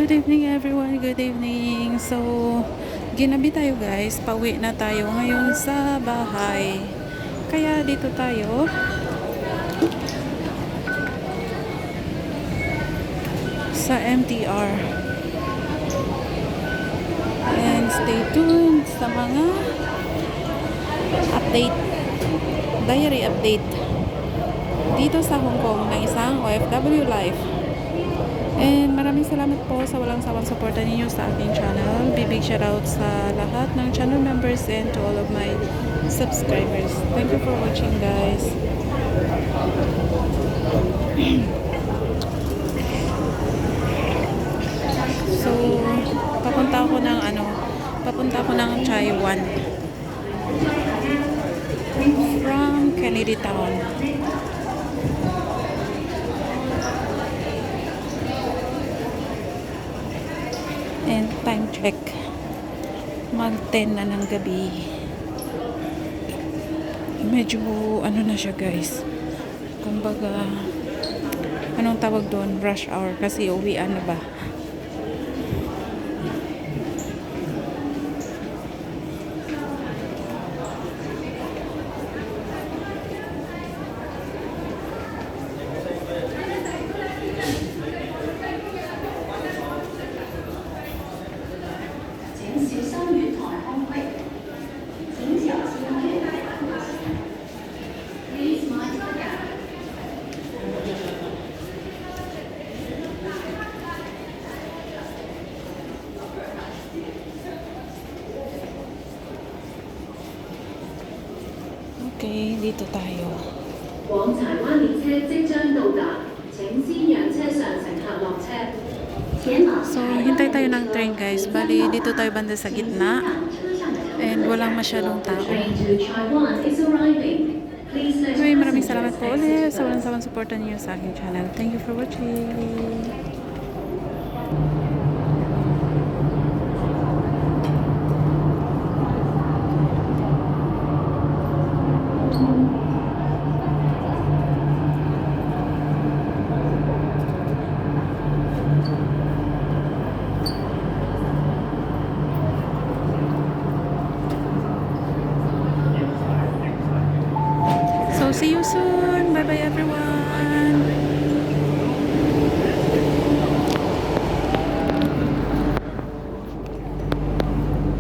Good evening everyone, good evening. So, ginabi tayo guys, pauwi na tayo ngayon sa bahay. Kaya dito tayo sa MTR. And stay tuned sa mga update, diary update dito sa Hong Kong ng isang OFW life. And maraming salamat po sa walang sawang suporta ninyo sa aking channel. Big shoutout sa lahat ng channel members and to all of my subscribers. Thank you for watching guys. So, papunta ako ng Taiwan from Kennedy Town. And time check, mag 10 na ng gabi. Medyo ano na siya guys, kumbaga anong tawag doon, rush hour, kasi uwian na ba. Okay, dito tayo. So, hintay tayo ng train guys. Bali, dito tayo banda sa gitna. And walang masyadong tao. Okay, maraming salamat po ulit sa walang sawang suporta niyo sa aking channel. Thank you for watching. So, see you soon. Bye-bye everyone.